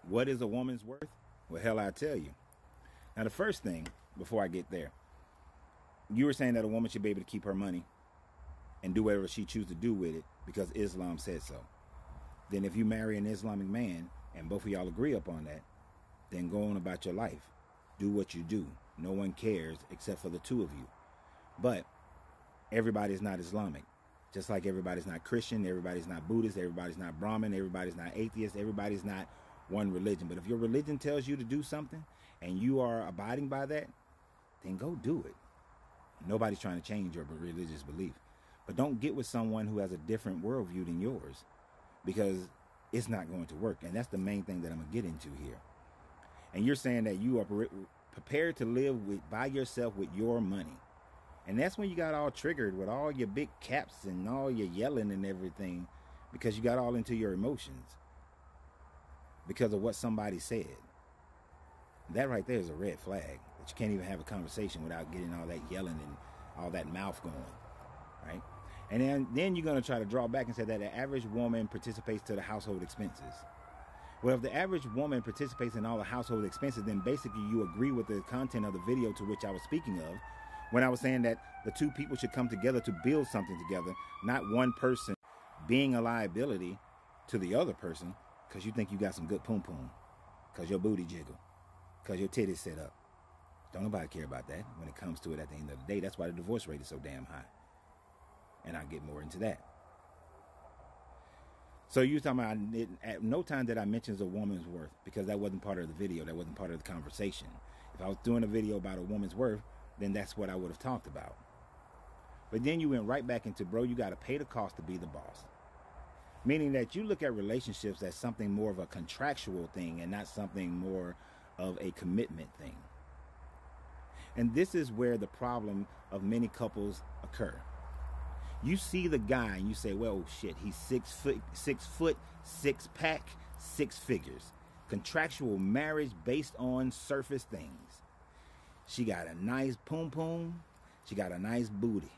What is a woman's worth? Well, hell, I tell you. Now, the first thing, before I get there, you were saying that a woman should be able to keep her money and do whatever she chooses to do with it because Islam said so. Then if you marry an Islamic man and both of y'all agree upon that, then go on about your life. Do what you do. No one cares except for the two of you. But everybody's not Islamic. Just like everybody's not Christian, everybody's not Buddhist, everybody's not Brahmin, everybody's not atheist, everybody's not one religion. But if your religion tells you to do something and you are abiding by that, then go do it. Nobody's trying to change your religious belief. But don't get with someone who has a different worldview than yours, because it's not going to work. And that's the main thing that I'm going to get into here. And you're saying that you are prepared to live by yourself with your money. And that's when you got all triggered with all your big caps and all your yelling and everything, because you got all into your emotions because of what somebody said. That right there is a red flag, that you can't even have a conversation without getting all that yelling and all that mouth going, right? And then you're going to try to draw back and say that the average woman participates to the household expenses. Well, if the average woman participates in all the household expenses, then basically you agree with the content of the video to which I was speaking of, when I was saying that the two people should come together to build something together, not one person being a liability to the other person because you think you got some good poom-poom, because your booty jiggle, because your titties set up. Don't nobody care about that when it comes to it at the end of the day. That's why the divorce rate is so damn high. And I'll get more into that. So you talking about, at no time did I mention a woman's worth, because that wasn't part of the video. That wasn't part of the conversation. If I was doing a video about a woman's worth, then that's what I would have talked about. But then you went right back into, bro, you got to pay the cost to be the boss. Meaning that you look at relationships as something more of a contractual thing and not something more of a commitment thing. And this is where the problem of many couples occur. You see the guy and you say, well, shit, he's 6 foot, 6 pack, 6 figures. Contractual marriage based on surface things. She got a nice poom poom. She got a nice booty.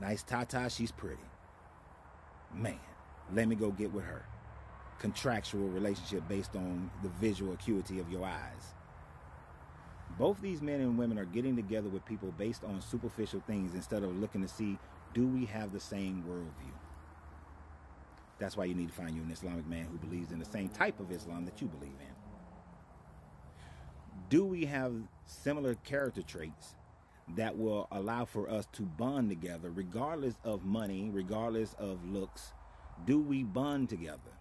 Nice tata, she's pretty. Man, let me go get with her. Contractual relationship based on the visual acuity of your eyes. Both these men and women are getting together with people based on superficial things instead of looking to see, do we have the same worldview? That's why you need to find you an Islamic man who believes in the same type of Islam that you believe in. Do we have similar character traits that will allow for us to bond together regardless of money, regardless of looks? Do we bond together?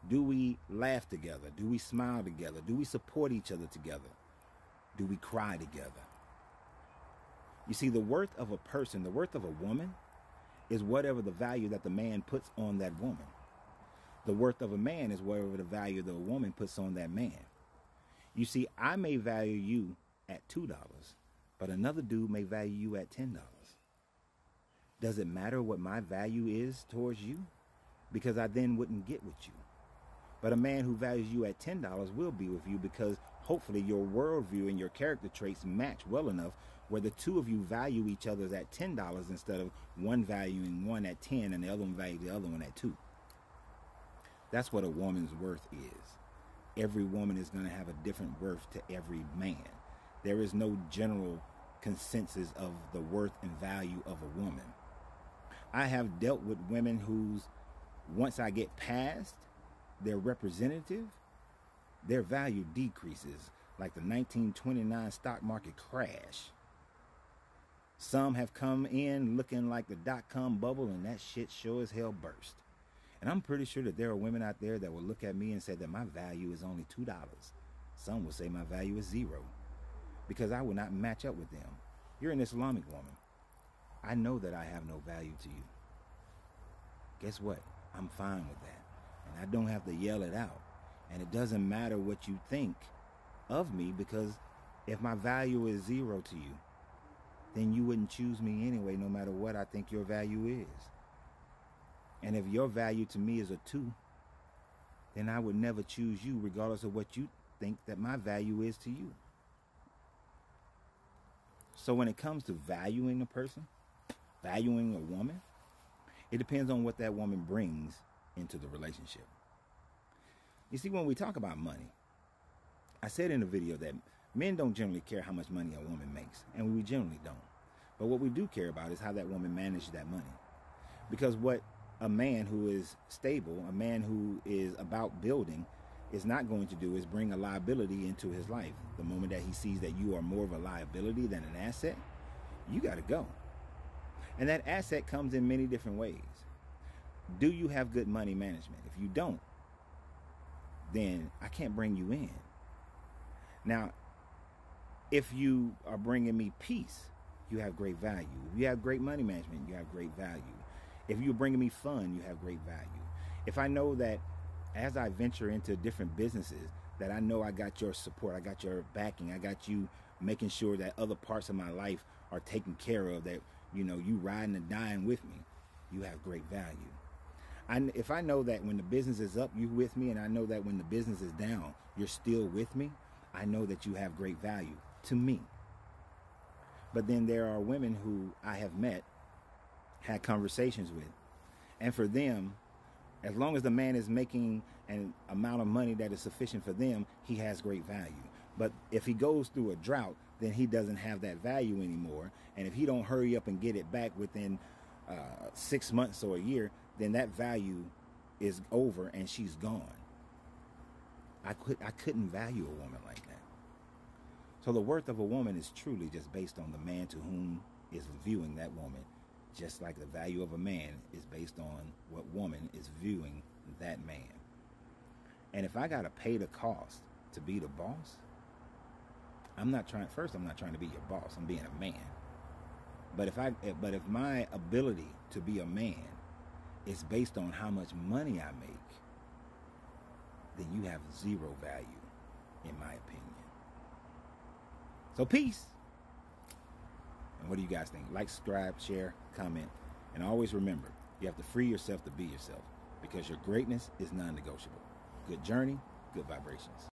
Do we laugh together? Do we smile together? Do we support each other together? Do we cry together? You see, the worth of a person, the worth of a woman, is whatever the value that the man puts on that woman. The worth of a man is whatever the value that a woman puts on that man. You see, I may value you at $2, but another dude may value you at $10. Does it matter what my value is towards you? Because I then wouldn't get with you. But a man who values you at $10 will be with you because hopefully your worldview and your character traits match well enough where the two of you value each other at $10 instead of one valuing one at 10 and the other one valuing the other one at 2. That's what a woman's worth is. Every woman is going to have a different worth to every man. There is no general consensus of the worth and value of a woman. I have dealt with women whose, once I get past their representative, their value decreases like the 1929 stock market crash. Some have come in looking like the dot-com bubble and that shit sure as hell burst. And I'm pretty sure that there are women out there that will look at me and say that my value is only $2. Some will say my value is $0 because I will not match up with them. You're an Islamic woman. I know that I have no value to you. Guess what? I'm fine with that. And I don't have to yell it out. And it doesn't matter what you think of me, because if my value is $0 to you, then you wouldn't choose me anyway, no matter what I think your value is. And if your value to me is a 2, then I would never choose you regardless of what you think that my value is to you. So when it comes to valuing a person, valuing a woman, it depends on what that woman brings into the relationship. You see, when we talk about money, I said in the video that men don't generally care how much money a woman makes, and we generally don't. But what we do care about is how that woman managed that money. Because what a man who is stable, a man who is about building, is not going to do is bring a liability into his life. The moment that he sees that you are more of a liability than an asset, you got to go. And that asset comes in many different ways. Do you have good money management? If you don't, then I can't bring you in. Now, if you are bringing me peace, you have great value. If you have great money management, you have great value. If you're bringing me fun, you have great value. If I know that as I venture into different businesses, that I know I got your support, I got your backing, I got you making sure that other parts of my life are taken care of, that, you know, you riding and dying with me, you have great value. If I know that when the business is up, you're with me, and I know that when the business is down, you're still with me, I know that you have great value to me. But then there are women who I have met, had conversations with, and for them, as long as the man is making an amount of money that is sufficient for them, he has great value. But if he goes through a drought, then he doesn't have that value anymore. And if he don't hurry up and get it back within 6 months or a year, then that value is over and she's gone. I couldn't value a woman like that. So the worth of a woman is truly just based on the man to whom is viewing that woman, just like the value of a man is based on what woman is viewing that man. And if I got to pay the cost to be the boss, I'm not trying to be your boss. I'm being a man. But if my ability to be a man is based on how much money I make, then you have zero value, in my opinion. So peace. And what do you guys think? Like, subscribe, share, comment. And always remember, you have to free yourself to be yourself, because your greatness is non-negotiable. Good journey, good vibrations.